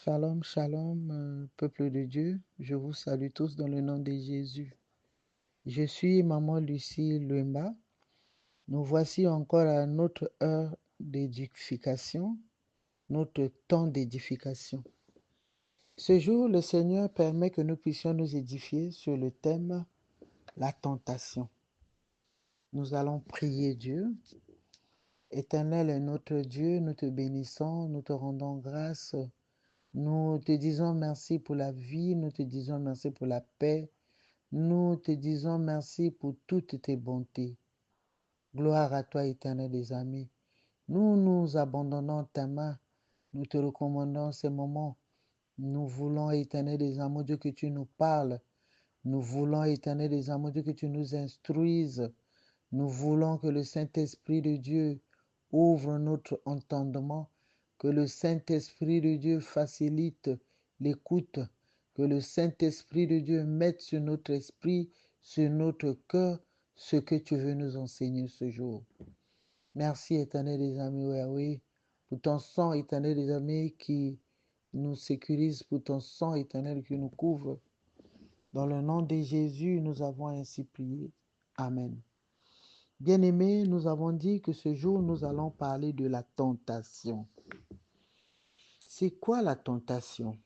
Shalom, shalom, peuple de Dieu. Je vous salue tous dans le nom de Jésus. Je suis Maman Lucie Luemba. Nous voici encore à notre heure d'édification, notre temps d'édification. Ce jour, le Seigneur permet que nous puissions nous édifier sur le thème la tentation. Nous allons prier Dieu. Éternel est notre Dieu, nous te bénissons, nous te rendons grâce. Nous te disons merci pour la vie, nous te disons merci pour la paix, nous te disons merci pour toutes tes bontés. Gloire à toi, éternel des amis. Nous nous abandonnons ta main, nous te recommandons ces moments. Nous voulons, éternel des amours, Dieu, que tu nous parles. Nous voulons, éternel des amours, Dieu, que tu nous instruises. Nous voulons que le Saint-Esprit de Dieu ouvre notre entendement, que le Saint-Esprit de Dieu facilite l'écoute, que le Saint-Esprit de Dieu mette sur notre esprit, sur notre cœur, ce que tu veux nous enseigner ce jour. Merci, éternel des amis, oui, pour ton sang, éternel des amis, qui nous sécurise, pour ton sang, éternel, qui nous couvre. Dans le nom de Jésus, nous avons ainsi prié. Amen. Bien-aimés, nous avons dit que ce jour, nous allons parler de la tentation. C'est quoi la tentation?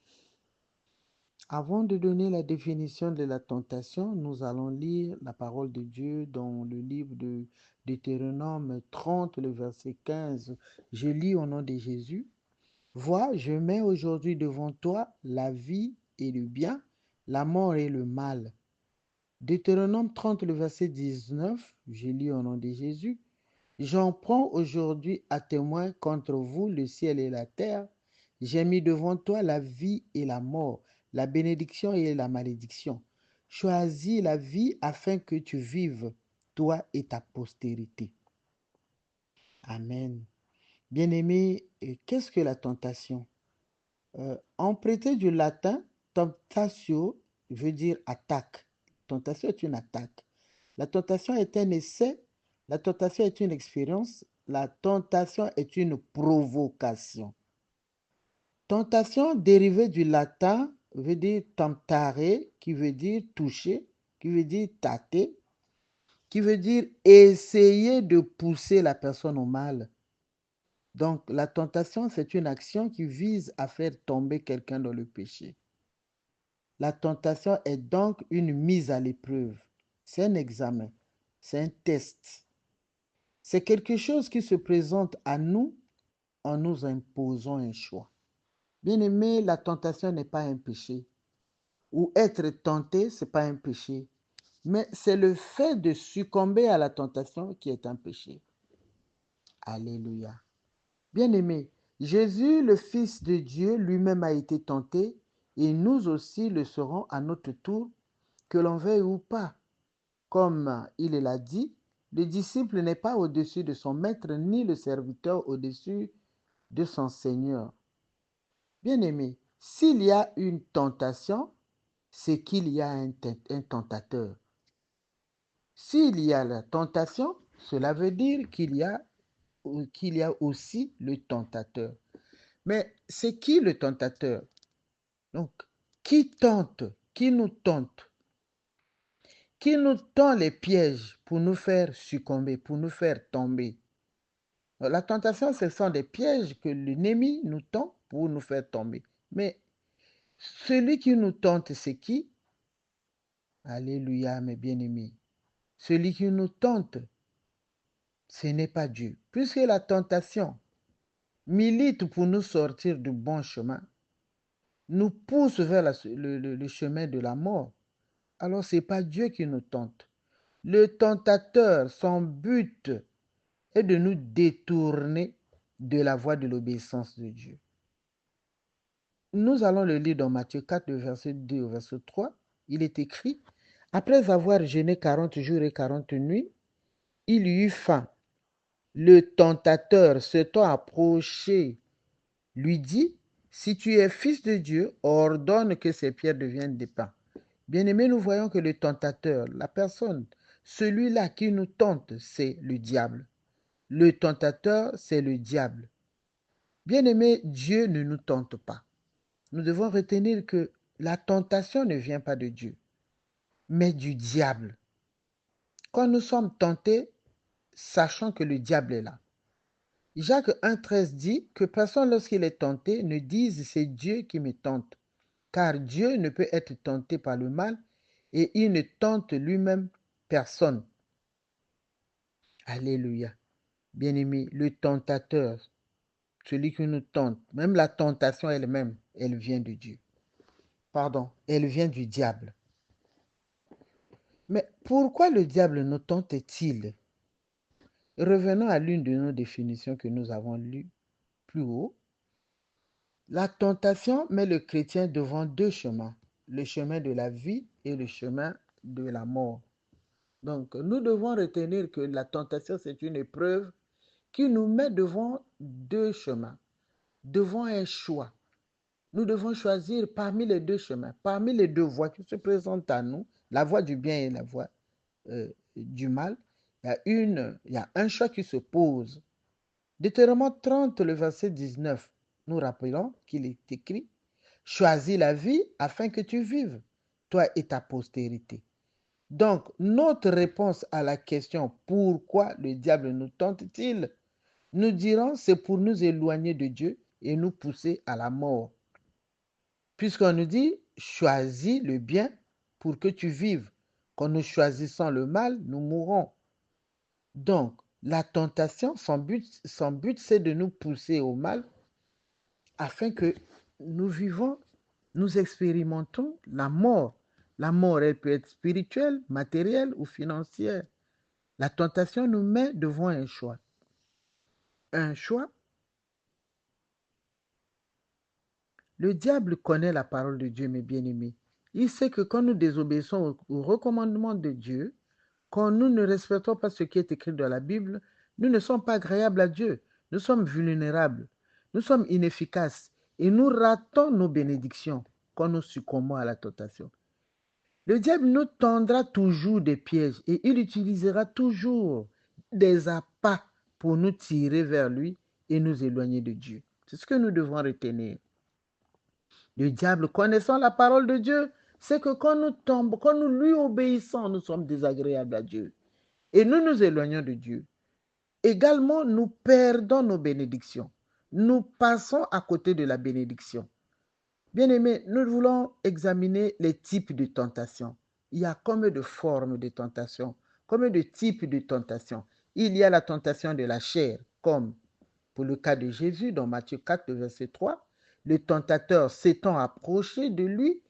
Avant de donner la définition de la tentation, nous allons lire la parole de Dieu dans le livre de Deutéronome 30, le verset 15. Je lis au nom de Jésus. « Vois, je mets aujourd'hui devant toi la vie et le bien, la mort et le mal. » Deutéronome 30, le verset 19, je lis au nom de Jésus. J'en prends aujourd'hui à témoin contre vous le ciel et la terre. J'ai mis devant toi la vie et la mort, la bénédiction et la malédiction. Choisis la vie afin que tu vives, toi et ta postérité. Amen. Bien-aimé, qu'est-ce que la tentation? En prêté du latin, tentatio veut dire attaque. Tentation est une attaque. La tentation est un essai. La tentation est une expérience. La tentation est une provocation. Tentation dérivée du latin veut dire tentare, qui veut dire toucher, qui veut dire tâter, qui veut dire essayer de pousser la personne au mal. Donc, la tentation, c'est une action qui vise à faire tomber quelqu'un dans le péché. La tentation est donc une mise à l'épreuve. C'est un examen, c'est un test. C'est quelque chose qui se présente à nous en nous imposant un choix. Bien-aimé, la tentation n'est pas un péché. Ou être tenté, ce n'est pas un péché. Mais c'est le fait de succomber à la tentation qui est un péché. Alléluia. Bien-aimé, Jésus, le Fils de Dieu, lui-même a été tenté et nous aussi le serons à notre tour, que l'on veuille ou pas. Comme il l'a dit, le disciple n'est pas au-dessus de son maître, ni le serviteur au-dessus de son Seigneur. Bien-aimé, s'il y a une tentation, c'est qu'il y a un tentateur. S'il y a la tentation, cela veut dire qu'il y a aussi le tentateur. Mais c'est qui le tentateur? Donc, qui tente? Qui nous tente? Qui nous tend les pièges pour nous faire succomber, pour nous faire tomber? La tentation, ce sont des pièges que l'ennemi nous tend pour nous faire tomber. Mais celui qui nous tente, c'est qui? Alléluia, mes bien-aimés. Celui qui nous tente, ce n'est pas Dieu. Puisque la tentation milite pour nous sortir du bon chemin, nous pousse vers le chemin de la mort, alors ce n'est pas Dieu qui nous tente. Le tentateur, son but est de nous détourner de la voie de l'obéissance de Dieu. Nous allons le lire dans Matthieu 4, le verset 2 au verset 3. Il est écrit, « Après avoir jeûné 40 jours et 40 nuits, il eut faim. Le tentateur s'étant approché, lui dit, « Si tu es fils de Dieu, ordonne que ces pierres deviennent des pains. » Bien-aimés, nous voyons que le tentateur, la personne, celui-là qui nous tente, c'est le diable. Le tentateur, c'est le diable. Bien-aimé, Dieu ne nous tente pas. nous devons retenir que la tentation ne vient pas de Dieu, mais du diable. Quand nous sommes tentés, sachons que le diable est là. Jacques 1,13 dit que personne, lorsqu'il est tenté, ne dise c'est Dieu qui me tente, car Dieu ne peut être tenté par le mal et il ne tente lui-même personne. Alléluia. Bien-aimé, le tentateur, celui qui nous tente, même la tentation elle-même, elle vient de Dieu. Pardon, elle vient du diable. Mais pourquoi le diable nous tente-t-il? Revenons à l'une de nos définitions que nous avons lues plus haut. La tentation met le chrétien devant deux chemins, le chemin de la vie et le chemin de la mort. Donc, nous devons retenir que la tentation, c'est une épreuve qui nous met devant deux chemins, devant un choix. Nous devons choisir parmi les deux chemins, parmi les deux voies qui se présentent à nous, la voie du bien et la voie du mal. Il y a un choix qui se pose. Deutéronome 30, le verset 19, nous rappelons qu'il est écrit « Choisis la vie afin que tu vives, toi et ta postérité ». Donc, notre réponse à la question « Pourquoi le diable nous tente-t-il » nous dirons « C'est pour nous éloigner de Dieu et nous pousser à la mort ». Puisqu'on nous dit « Choisis le bien pour que tu vives ». Quand nous choisissons le mal, nous mourrons. Donc, la tentation, son but c'est de nous pousser au mal afin que nous vivons, nous expérimentons la mort. La mort, elle peut être spirituelle, matérielle ou financière. La tentation nous met devant un choix. Un choix. Le diable connaît la parole de Dieu, mes bien-aimés. Il sait que quand nous désobéissons au recommandement de Dieu, quand nous ne respectons pas ce qui est écrit dans la Bible, nous ne sommes pas agréables à Dieu. Nous sommes vulnérables. Nous sommes inefficaces. Et nous ratons nos bénédictions quand nous succombons à la tentation. Le diable nous tendra toujours des pièges et il utilisera toujours des appâts pour nous tirer vers lui et nous éloigner de Dieu. C'est ce que nous devons retenir. Le diable, connaissant la parole de Dieu, c'est que quand nous tombons, quand nous lui obéissons, nous sommes désagréables à Dieu. Et nous nous éloignons de Dieu. Également, nous perdons nos bénédictions. Nous passons à côté de la bénédiction. Bien-aimés, nous voulons examiner les types de tentation. Il y a combien de formes de tentation? Combien de types de tentation? Il y a la tentation de la chair, comme pour le cas de Jésus dans Matthieu 4, verset 3. Le tentateur s'étant approché de lui,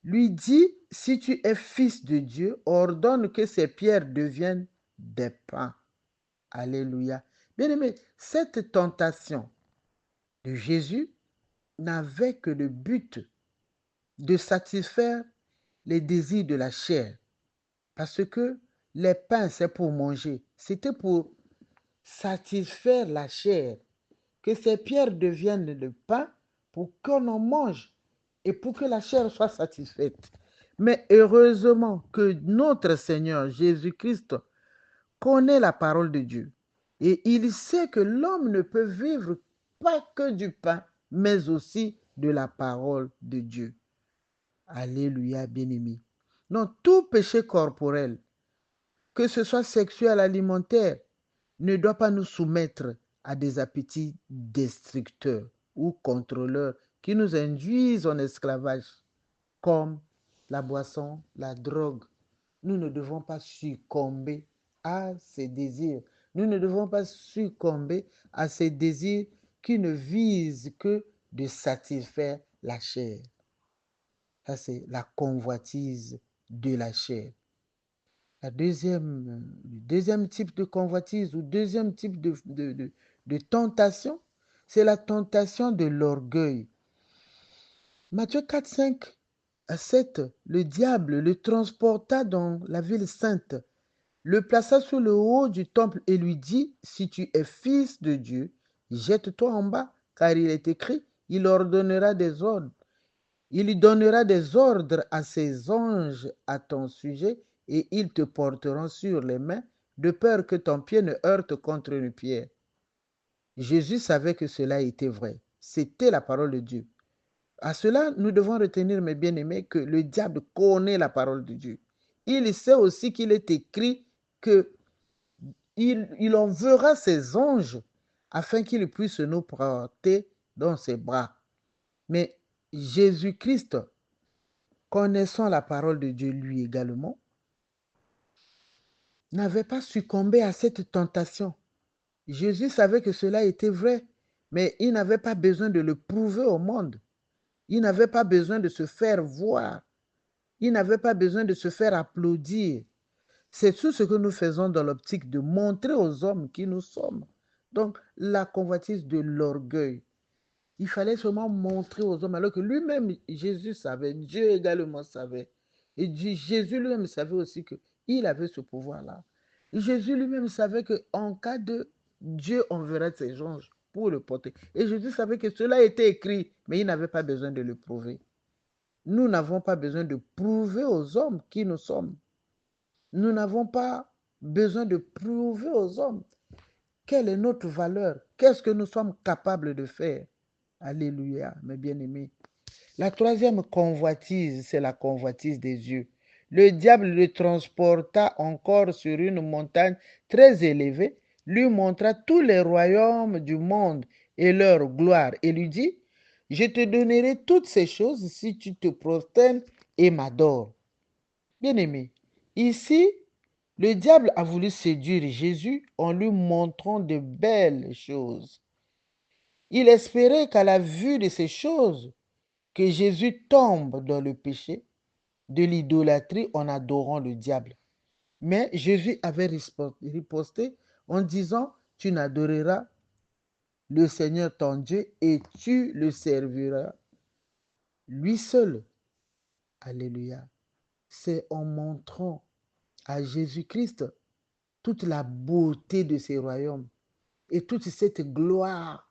lui dit, si tu es fils de Dieu, ordonne que ces pierres deviennent des pains. Alléluia. Bien-aimé, cette tentation de Jésus n'avait que le but de satisfaire les désirs de la chair. Parce que les pains, c'est pour manger. C'était pour satisfaire la chair. Que ces pierres deviennent le pain pour qu'on en mange et pour que la chair soit satisfaite. Mais heureusement que notre Seigneur Jésus-Christ connaît la parole de Dieu. Et il sait que l'homme ne peut vivre pas que du pain, mais aussi de la parole de Dieu. Alléluia, bien-aimé. Donc, tout péché corporel, que ce soit sexuel, alimentaire, ne doit pas nous soumettre à des appétits destructeurs ou contrôleurs qui nous induisent en esclavage, comme la boisson, la drogue. Nous ne devons pas succomber à ces désirs. Nous ne devons pas succomber à ces désirs qui ne visent que de satisfaire la chair. Ça, c'est la convoitise de la chair. Le deuxième type de convoitise ou deuxième type de tentation, c'est la tentation de l'orgueil. Matthieu 4, 5 à 7, le diable le transporta dans la ville sainte, le plaça sur le haut du temple et lui dit, si tu es fils de Dieu, jette-toi en bas, car il est écrit, il ordonnera des ordres. Il lui donnera des ordres à ses anges à ton sujet et ils te porteront sur les mains de peur que ton pied ne heurte contre une pierre. Jésus savait que cela était vrai. C'était la parole de Dieu. À cela, nous devons retenir, mes bien-aimés, que le diable connaît la parole de Dieu. Il sait aussi qu'il est écrit que il enverra ses anges afin qu'ils puissent nous porter dans ses bras. Mais Jésus-Christ, connaissant la parole de Dieu lui également, n'avait pas succombé à cette tentation. Jésus savait que cela était vrai, mais il n'avait pas besoin de le prouver au monde. Il n'avait pas besoin de se faire voir. Il n'avait pas besoin de se faire applaudir. C'est tout ce que nous faisons dans l'optique de montrer aux hommes qui nous sommes. Donc, la convoitise de l'orgueil. Il fallait seulement montrer aux hommes, alors que lui-même, Jésus savait, Dieu également savait. Et Jésus lui-même savait aussi qu'il avait ce pouvoir-là. Jésus lui-même savait qu'en cas de Dieu enverrait ses anges pour le porter. Et Jésus savait que cela était écrit, mais il n'avait pas besoin de le prouver. Nous n'avons pas besoin de prouver aux hommes qui nous sommes. Nous n'avons pas besoin de prouver aux hommes quelle est notre valeur, qu'est-ce que nous sommes capables de faire. Alléluia, mes bien-aimés. La troisième convoitise, c'est la convoitise des yeux. Le diable le transporta encore sur une montagne très élevée, lui montra tous les royaumes du monde et leur gloire, et lui dit, je te donnerai toutes ces choses si tu te prosternes et m'adores. Bien-aimé, ici, le diable a voulu séduire Jésus en lui montrant de belles choses. Il espérait qu'à la vue de ces choses, que Jésus tombe dans le péché de l'idolâtrie en adorant le diable. Mais Jésus avait riposté en disant, tu n'adoreras le Seigneur ton Dieu et tu le serviras lui seul. Alléluia. C'est en montrant à Jésus-Christ toute la beauté de ses royaumes et toute cette gloire.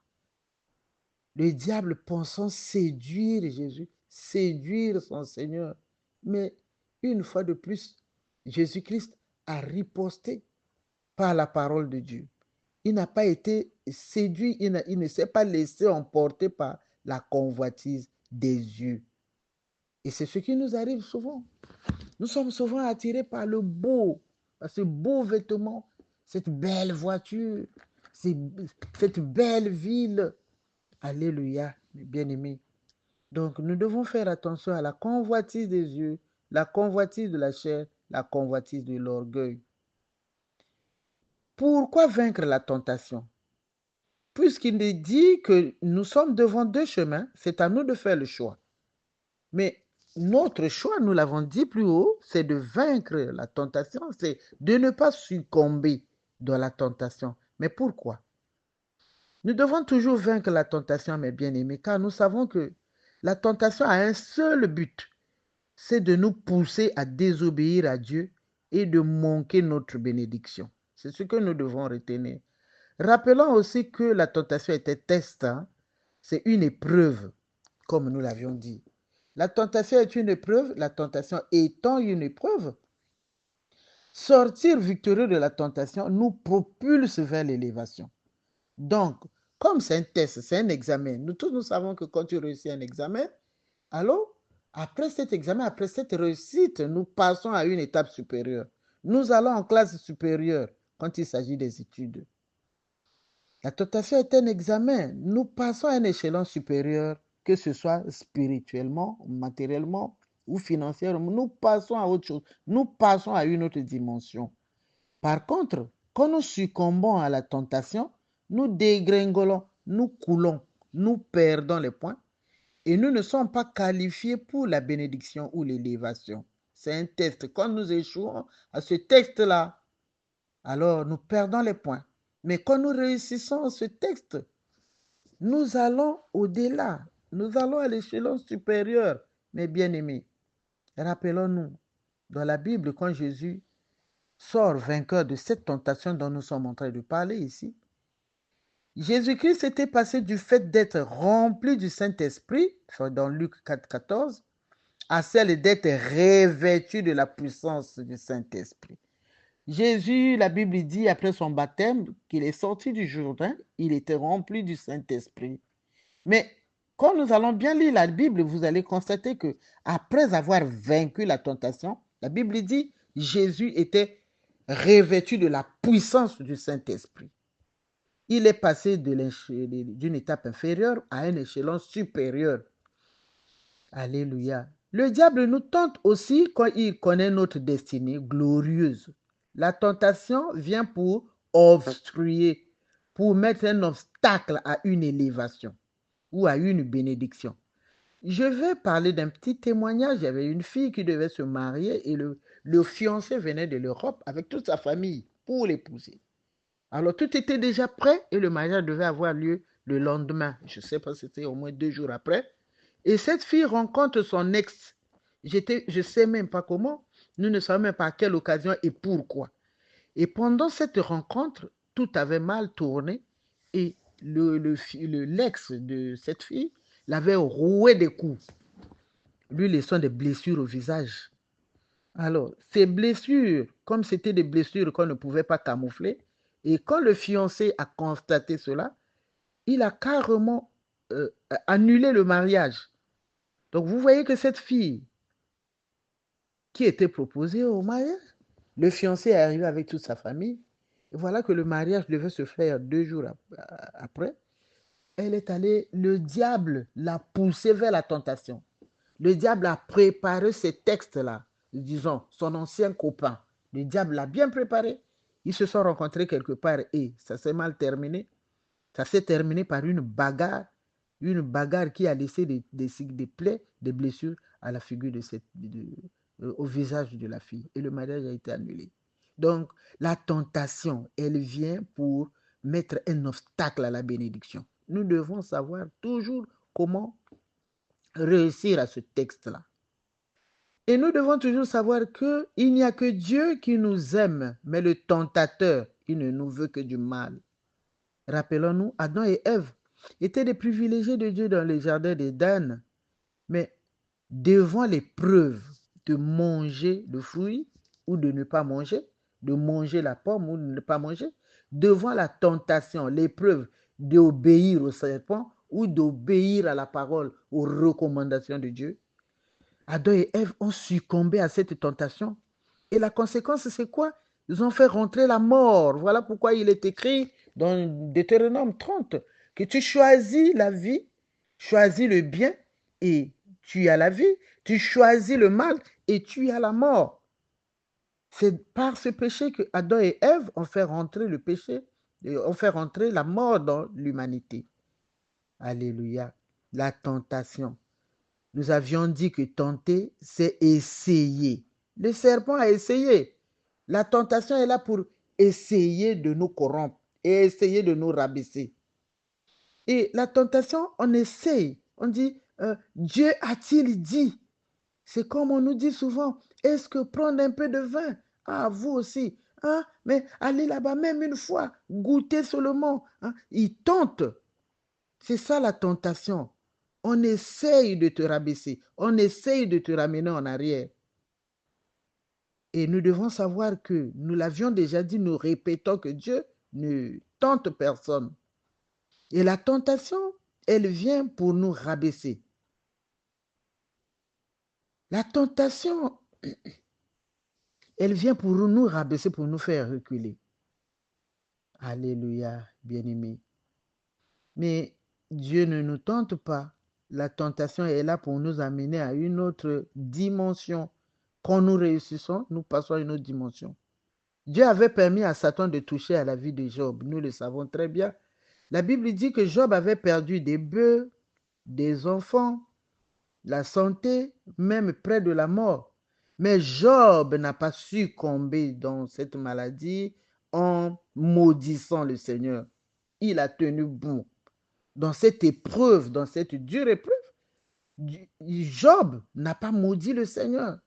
Le diable pensant séduire Jésus, séduire son Seigneur. Mais une fois de plus, Jésus-Christ a riposté par la parole de Dieu. Il n'a pas été séduit, il ne s'est pas laissé emporter par la convoitise des yeux. Et c'est ce qui nous arrive souvent. Nous sommes souvent attirés par le beau, par ce beau vêtement, cette belle voiture, cette belle ville. Alléluia, mes bien-aimés. Donc, nous devons faire attention à la convoitise des yeux, la convoitise de la chair, la convoitise de l'orgueil. Pourquoi vaincre la tentation? Puisqu'il est dit que nous sommes devant deux chemins, c'est à nous de faire le choix. Mais notre choix, nous l'avons dit plus haut, c'est de vaincre la tentation, c'est de ne pas succomber dans la tentation. Mais pourquoi? Nous devons toujours vaincre la tentation, mes bien-aimés, car nous savons que la tentation a un seul but, c'est de nous pousser à désobéir à Dieu et de manquer notre bénédiction. C'est ce que nous devons retenir. Rappelons aussi que la tentation est un test, hein? C'est une épreuve, comme nous l'avions dit. La tentation est une épreuve, la tentation étant une épreuve, sortir victorieux de la tentation nous propulse vers l'élévation. Donc, comme c'est un test, c'est un examen, nous tous nous savons que quand tu réussis un examen, alors, après cet examen, après cette réussite, nous passons à une étape supérieure. Nous allons en classe supérieure quand il s'agit des études. La tentation est un examen. Nous passons à un échelon supérieur, que ce soit spirituellement, matériellement ou financièrement. Nous passons à autre chose. Nous passons à une autre dimension. Par contre, quand nous succombons à la tentation, nous dégringolons, nous coulons, nous perdons les points et nous ne sommes pas qualifiés pour la bénédiction ou l'élévation. C'est un test. Quand nous échouons à ce test-là, alors nous perdons les points. Mais quand nous réussissons ce texte, nous allons au-delà. Nous allons à l'échelon supérieur, mes bien-aimés. Rappelons-nous, dans la Bible, quand Jésus sort vainqueur de cette tentation dont nous sommes en train de parler ici, Jésus-Christ était passé du fait d'être rempli du Saint-Esprit, dans Luc 4, 14, à celle d'être revêtu de la puissance du Saint-Esprit. Jésus, la Bible dit, après son baptême, qu'il est sorti du Jourdain, il était rempli du Saint-Esprit. Mais Quand nous allons bien lire la Bible, vous allez constater que après avoir vaincu la tentation, la Bible dit Jésus était revêtu de la puissance du Saint-Esprit. Il est passé d'une étape inférieure à un échelon supérieur. Alléluia. Le diable nous tente aussi quand il connaît notre destinée glorieuse. La tentation vient pour obstruer, pour mettre un obstacle à une élévation ou à une bénédiction. Je vais parler d'un petit témoignage. Il y avait une fille qui devait se marier et le fiancé venait de l'Europe avec toute sa famille pour l'épouser. Alors tout était déjà prêt et le mariage devait avoir lieu le lendemain. Je ne sais pas, c'était au moins 2 jours après. Et cette fille rencontre son ex. Je ne sais même pas comment, nous ne savons même pas à quelle occasion et pourquoi. Et pendant cette rencontre, tout avait mal tourné et l'ex de cette fille l'avait roué des coups, lui laissant des blessures au visage. Alors, ces blessures, comme c'était des blessures qu'on ne pouvait pas camoufler, et quand le fiancé a constaté cela, il a carrément annulé le mariage. Donc, vous voyez que cette fille qui était proposée au mariage, le fiancé est arrivé avec toute sa famille. Et voilà que le mariage devait se faire 2 jours après. Elle est allée, le diable l'a poussée vers la tentation. Le diable a préparé ces textes-là, disons, son ancien copain. Le diable l'a bien préparé. Ils se sont rencontrés quelque part et ça s'est mal terminé. Ça s'est terminé par une bagarre qui a laissé des plaies, des blessures à la figure au visage de la fille. Et le mariage a été annulé. Donc, la tentation, elle vient pour mettre un obstacle à la bénédiction. Nous devons savoir toujours comment réussir à ce texte-là. Et nous devons toujours savoir qu'il n'y a que Dieu qui nous aime, mais le tentateur, il ne nous veut que du mal. Rappelons-nous, Adam et Ève étaient des privilégiés de Dieu dans le jardin d'Éden, mais devant l'épreuve de manger le fruit ou de ne pas manger, de manger la pomme ou de ne pas manger, devant la tentation, l'épreuve d'obéir au serpent ou d'obéir à la parole, aux recommandations de Dieu, Adam et Ève ont succombé à cette tentation. Et la conséquence, c'est quoi? Ils ont fait rentrer la mort. Voilà pourquoi il est écrit dans Deutéronome 30 que tu choisis la vie, choisis le bien et tu as la vie. Tu choisis le mal et tu as la mort. C'est par ce péché que Adam et Ève ont fait rentrer le péché, ont fait rentrer la mort dans l'humanité. Alléluia. La tentation. Nous avions dit que tenter, c'est essayer. Le serpent a essayé. La tentation est là pour essayer de nous corrompre et essayer de nous rabaisser. Et la tentation, on essaye. On dit, Dieu a-t-il dit? C'est comme on nous dit souvent, est-ce que prendre un peu de vin? Ah, vous aussi. Hein? Mais allez là-bas même une fois, goûtez seulement. Hein? Il tente. C'est ça la tentation. On essaye de te rabaisser, on essaye de te ramener en arrière. Et nous devons savoir que, nous l'avions déjà dit, nous répétons que Dieu ne tente personne. Et la tentation, elle vient pour nous rabaisser. La tentation, elle vient pour nous rabaisser, pour nous faire reculer. Alléluia, bien-aimés. Mais Dieu ne nous tente pas. La tentation est là pour nous amener à une autre dimension. Quand nous réussissons, nous passons à une autre dimension. Dieu avait permis à Satan de toucher à la vie de Job. Nous le savons très bien. La Bible dit que Job avait perdu des bœufs, des enfants, la santé, même près de la mort. Mais Job n'a pas succombé dans cette maladie en maudissant le Seigneur. Il a tenu bon. Dans cette épreuve, dans cette dure épreuve, Job n'a pas maudit le Seigneur.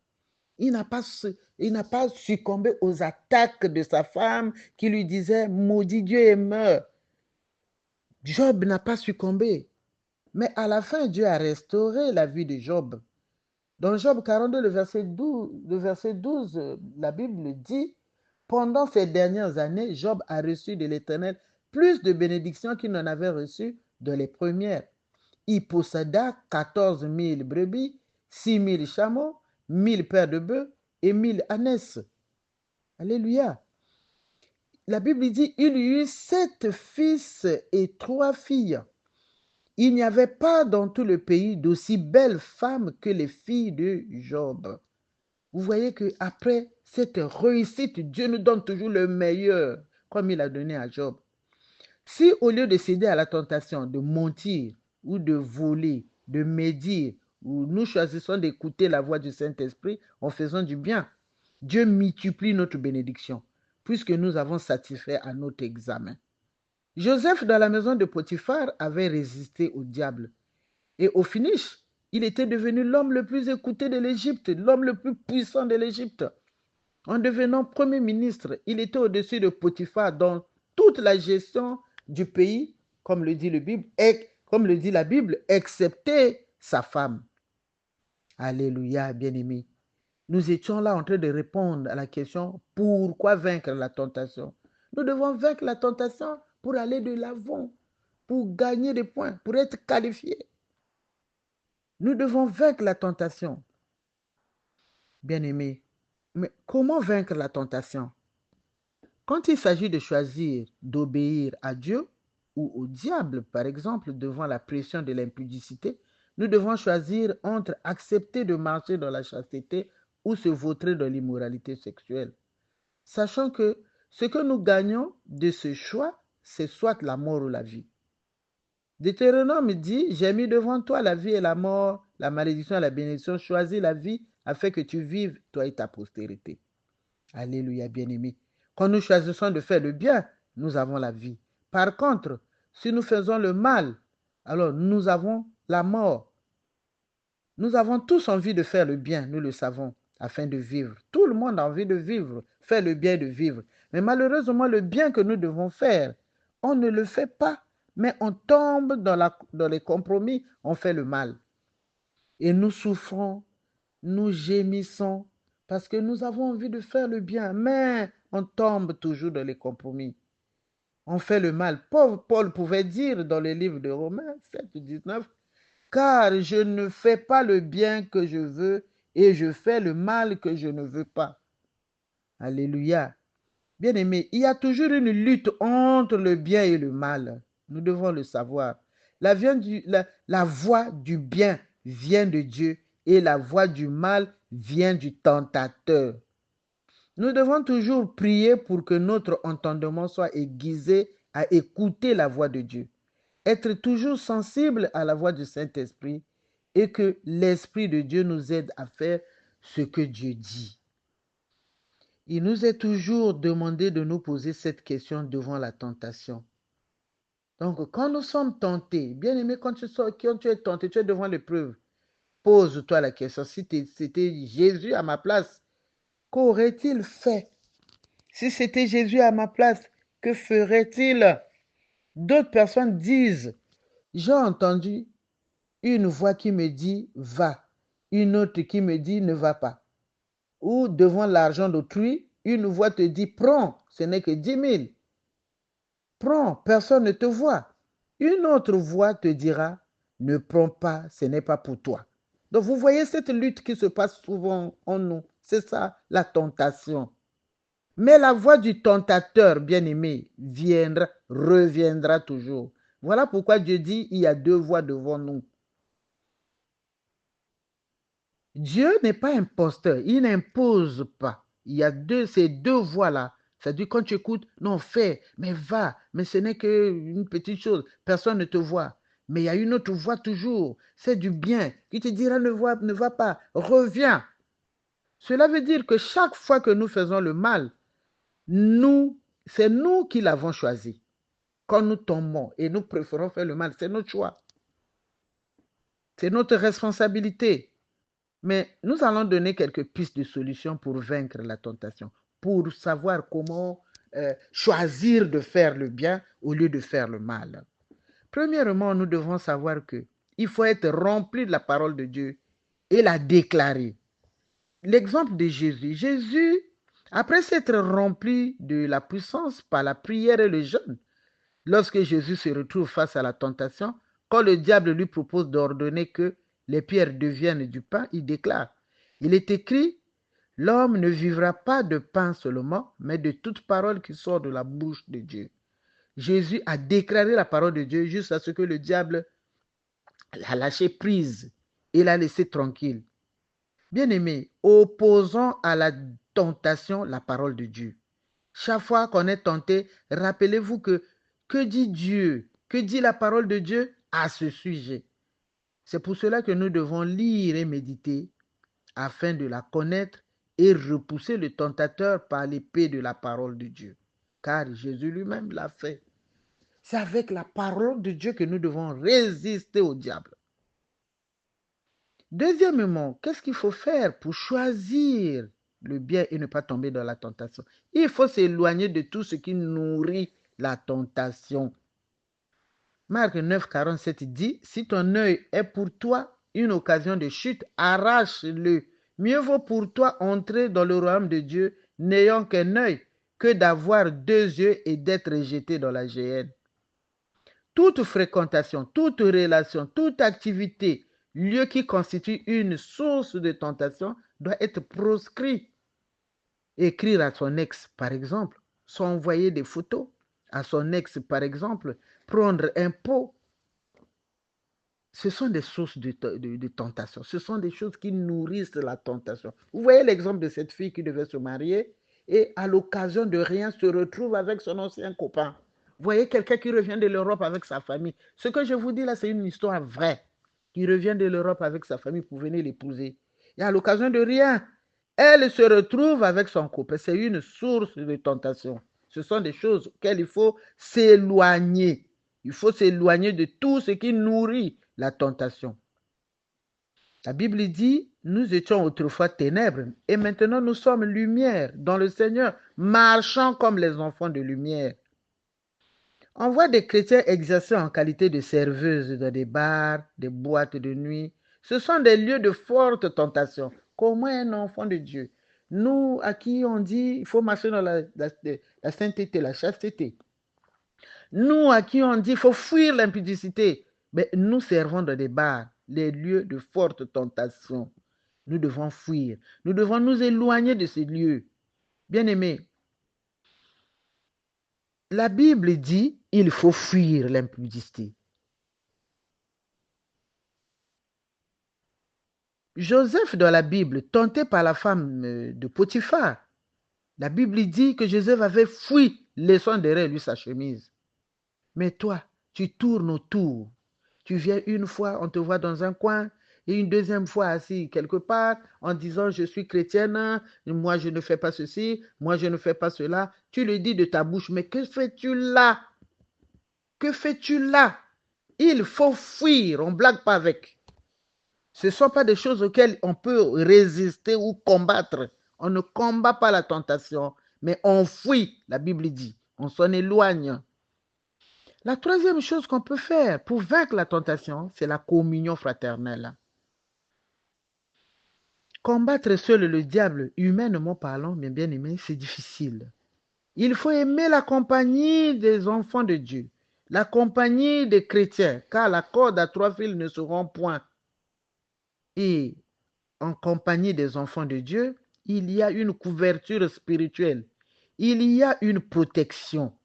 Il n'a pas succombé aux attaques de sa femme qui lui disait maudit Dieu et meurt. Job n'a pas succombé. Mais à la fin, Dieu a restauré la vie de Job. Dans Job 42, le verset 12, la Bible dit, pendant ces dernières années, Job a reçu de l'Éternel plus de bénédictions qu'il n'en avait reçu de les premières. il posséda 14 000 brebis, 6 000 chameaux, 1000 paires de bœufs et 1000 ânesses. Alléluia. La Bible dit, il y eut 7 fils et 3 filles. Il n'y avait pas dans tout le pays d'aussi belles femmes que les filles de Job. Vous voyez qu'après cette réussite, Dieu nous donne toujours le meilleur, comme il a donné à Job. Si au lieu de céder à la tentation de mentir ou de voler, de médire, ou nous choisissons d'écouter la voix du Saint-Esprit en faisant du bien, Dieu multiplie notre bénédiction, puisque nous avons satisfait à notre examen. Joseph, dans la maison de Potiphar, avait résisté au diable. Et au finish, il était devenu l'homme le plus écouté de l'Égypte, l'homme le plus puissant de l'Égypte. En devenant premier ministre, il était au-dessus de Potiphar dans toute la gestion du pays, comme le dit la Bible, excepté sa femme. Alléluia, bien-aimés. Nous étions là en train de répondre à la question « Pourquoi vaincre la tentation ?» Nous devons vaincre la tentation pour aller de l'avant, pour gagner des points, pour être qualifiés. Nous devons vaincre la tentation. Bien-aimés, mais comment vaincre la tentation? Quand il s'agit de choisir d'obéir à Dieu ou au diable, par exemple, devant la pression de l'impudicité, nous devons choisir entre accepter de marcher dans la chasteté ou se vautrer dans l'immoralité sexuelle. Sachant que ce que nous gagnons de ce choix, c'est soit la mort ou la vie. Deutéronome dit, j'ai mis devant toi la vie et la mort, la malédiction et la bénédiction. Choisis la vie afin que tu vives, toi et ta postérité. Alléluia, bien-aimés. Quand nous choisissons de faire le bien, nous avons la vie. Par contre, si nous faisons le mal, alors nous avons la mort. Nous avons tous envie de faire le bien, nous le savons, afin de vivre. Tout le monde a envie de vivre, faire le bien et de vivre. Mais malheureusement, le bien que nous devons faire, on ne le fait pas, mais on tombe dans les compromis, on fait le mal. Et nous souffrons, nous gémissons, parce que nous avons envie de faire le bien, mais on tombe toujours dans les compromis. On fait le mal. Paul pouvait dire dans le livre de Romains 7, 19, « Car je ne fais pas le bien que je veux et je fais le mal que je ne veux pas. » Alléluia. Bien-aimés, il y a toujours une lutte entre le bien et le mal. Nous devons le savoir. La voie du bien vient de Dieu et la voie du mal vient du tentateur. Nous devons toujours prier pour que notre entendement soit aiguisé à écouter la voix de Dieu. Être toujours sensible à la voix du Saint-Esprit et que l'Esprit de Dieu nous aide à faire ce que Dieu dit. Il nous est toujours demandé de nous poser cette question devant la tentation. Donc, quand nous sommes tentés, bien aimé, quand tu es tenté, tu es devant l'épreuve, pose-toi la question, si c'était Jésus à ma place, qu'aurait-il fait? Si c'était Jésus à ma place, que ferait-il? D'autres personnes disent, j'ai entendu une voix qui me dit, va, une autre qui me dit, ne va pas. Ou devant l'argent d'autrui, une voix te dit, prends, ce n'est que 10 000. Prends, personne ne te voit. Une autre voix te dira, ne prends pas, ce n'est pas pour toi. Donc vous voyez cette lutte qui se passe souvent en nous. C'est ça, la tentation. Mais la voix du tentateur, bien-aimé, reviendra toujours. Voilà pourquoi Dieu dit, il y a deux voies devant nous. Dieu n'est pas imposteur, il n'impose pas. Il y a ces deux voies-là. C'est-à-dire quand tu écoutes, non, fais, mais va, mais ce n'est qu'une petite chose, personne ne te voit. Mais il y a une autre voie toujours, c'est du bien, qui te dira ne va pas, reviens. Cela veut dire que chaque fois que nous faisons le mal, c'est nous qui l'avons choisi. Quand nous tombons et nous préférons faire le mal, c'est notre choix. C'est notre responsabilité. Mais nous allons donner quelques pistes de solutions pour vaincre la tentation, pour savoir comment choisir de faire le bien au lieu de faire le mal. Premièrement, nous devons savoir qu'il faut être rempli de la parole de Dieu et la déclarer. L'exemple de Jésus. Jésus, après s'être rempli de la puissance par la prière et le jeûne, lorsque Jésus se retrouve face à la tentation, Quand le diable lui propose d'ordonner que les pierres deviennent du pain, il déclare, il est écrit, l'homme ne vivra pas de pain seulement, mais de toute parole qui sort de la bouche de Dieu. Jésus a déclaré la parole de Dieu jusqu'à ce que le diable l'a lâché prise et l'a laissé tranquille. Bien-aimés, opposons à la tentation la parole de Dieu. Chaque fois qu'on est tenté, rappelez-vous que dit Dieu, que dit la parole de Dieu à ce sujet. C'est pour cela que nous devons lire et méditer afin de la connaître et repousser le tentateur par l'épée de la parole de Dieu. Car Jésus lui-même l'a fait. C'est avec la parole de Dieu que nous devons résister au diable. Deuxièmement, qu'est-ce qu'il faut faire pour choisir le bien et ne pas tomber dans la tentation? Il faut s'éloigner de tout ce qui nourrit la tentation. Marc 9, 47 dit, si ton œil est pour toi une occasion de chute, arrache-le. Mieux vaut pour toi entrer dans le royaume de Dieu n'ayant qu'un œil que d'avoir deux yeux et d'être jeté dans la géhenne. Toute fréquentation, toute relation, toute activité, lieu qui constitue une source de tentation, doit être proscrit. Écrire à son ex, par exemple, s'envoyer des photos à son ex, par exemple, prendre un pot, ce sont des sources de tentation. Ce sont des choses qui nourrissent la tentation. Vous voyez l'exemple de cette fille qui devait se marier et à l'occasion de rien se retrouve avec son ancien copain. Vous voyez quelqu'un qui revient de l'Europe avec sa famille. Ce que je vous dis là, c'est une histoire vraie. Qui revient de l'Europe avec sa famille pour venir l'épouser. Et à l'occasion de rien, elle se retrouve avec son copain. C'est une source de tentation. Ce sont des choses auxquelles il faut s'éloigner. Il faut s'éloigner de tout ce qui nourrit la tentation. La Bible dit, nous étions autrefois ténèbres et maintenant nous sommes lumière dans le Seigneur, marchant comme les enfants de lumière. On voit des chrétiens exercer en qualité de serveuses dans des bars, des boîtes de nuit. Ce sont des lieux de forte tentation. Comment un enfant de Dieu, nous à qui on dit il faut marcher dans la sainteté, la chasteté, nous à qui on dit il faut fuir l'impudicité, mais nous servons dans des bars, les lieux de forte tentation. Nous devons fuir. Nous devons nous éloigner de ces lieux. Bien-aimés, la Bible dit il faut fuir l'impudicité. Joseph dans la Bible, tenté par la femme de Potiphar, la Bible dit que Joseph avait fui, laissant derrière lui sa chemise. Mais toi, tu tournes autour. Tu viens une fois, on te voit dans un coin, et une deuxième fois assis quelque part, en disant je suis chrétienne, moi je ne fais pas ceci, moi je ne fais pas cela. Tu le dis de ta bouche, mais que fais-tu là? Que fais-tu là? Il faut fuir, on ne blague pas avec. Ce ne sont pas des choses auxquelles on peut résister ou combattre. On ne combat pas la tentation, mais on fuit, la Bible dit. On s'en éloigne. La troisième chose qu'on peut faire pour vaincre la tentation, c'est la communion fraternelle. Combattre seul le diable, humainement parlant, bien aimé, c'est difficile. Il faut aimer la compagnie des enfants de Dieu, la compagnie des chrétiens, car la corde à trois fils ne se rompt point. Et en compagnie des enfants de Dieu, il y a une couverture spirituelle. Il y a une protection.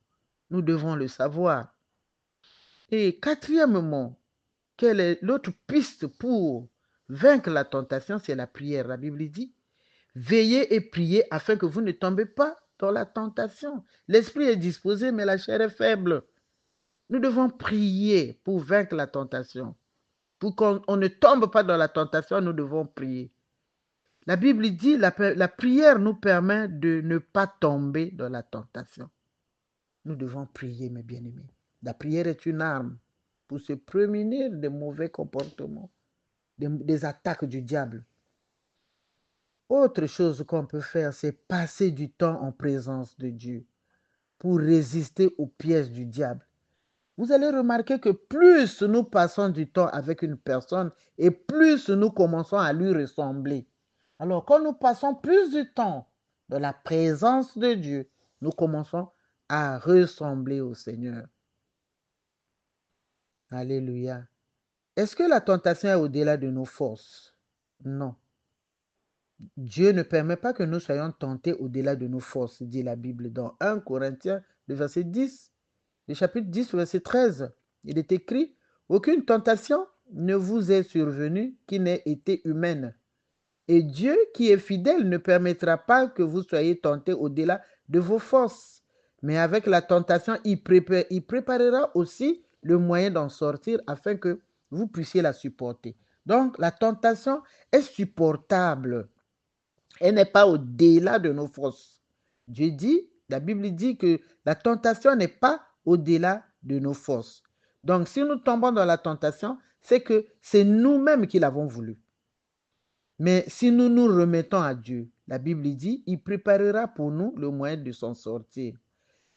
Nous devons le savoir. Et quatrièmement, quelle est l'autre piste pour vaincre la tentation? C'est la prière. La Bible dit, veillez et priez afin que vous ne tombez pas dans la tentation. L'esprit est disposé, mais la chair est faible. Nous devons prier pour vaincre la tentation. Pour qu'on ne tombe pas dans la tentation, nous devons prier. La Bible dit, la prière nous permet de ne pas tomber dans la tentation. Nous devons prier, mes bien-aimés. La prière est une arme pour se prémunir des mauvais comportements, des attaques du diable. Autre chose qu'on peut faire, c'est passer du temps en présence de Dieu pour résister aux pièges du diable. Vous allez remarquer que plus nous passons du temps avec une personne et plus nous commençons à lui ressembler. Alors, quand nous passons plus de temps dans la présence de Dieu, nous commençons à ressembler au Seigneur. Alléluia. Est-ce que la tentation est au-delà de nos forces? Non. Dieu ne permet pas que nous soyons tentés au-delà de nos forces, dit la Bible dans 1 Corinthiens, le verset 10, le chapitre 10, verset 13. Il est écrit, « Aucune tentation ne vous est survenue qui n'ait été humaine. Et Dieu, qui est fidèle, ne permettra pas que vous soyez tentés au-delà de vos forces. Mais avec la tentation, il préparera aussi le moyen d'en sortir afin que vous puissiez la supporter. » Donc, la tentation est supportable. Elle n'est pas au-delà de nos forces. Dieu dit, la Bible dit que la tentation n'est pas au-delà de nos forces. Donc, si nous tombons dans la tentation, c'est que c'est nous-mêmes qui l'avons voulu. Mais si nous nous remettons à Dieu, la Bible dit, il préparera pour nous le moyen de s'en sortir.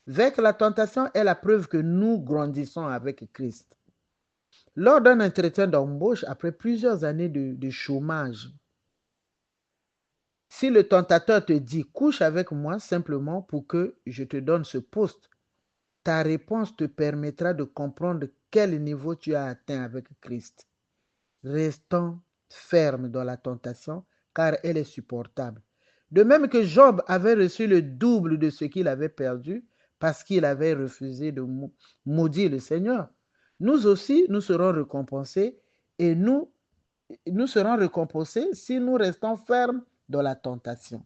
Vaincre la tentation est la preuve que nous grandissons avec Christ. Lors d'un entretien d'embauche, après plusieurs années de chômage, si le tentateur te dit « couche avec moi simplement pour que je te donne ce poste », ta réponse te permettra de comprendre quel niveau tu as atteint avec Christ. Restons fermes dans la tentation, car elle est supportable. De même que Job avait reçu le double de ce qu'il avait perdu, parce qu'il avait refusé de maudire le Seigneur, nous aussi, nous serons récompensés, et nous serons récompensés si nous restons fermes dans la tentation.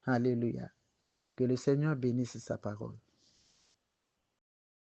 Alléluia. Que le Seigneur bénisse sa parole.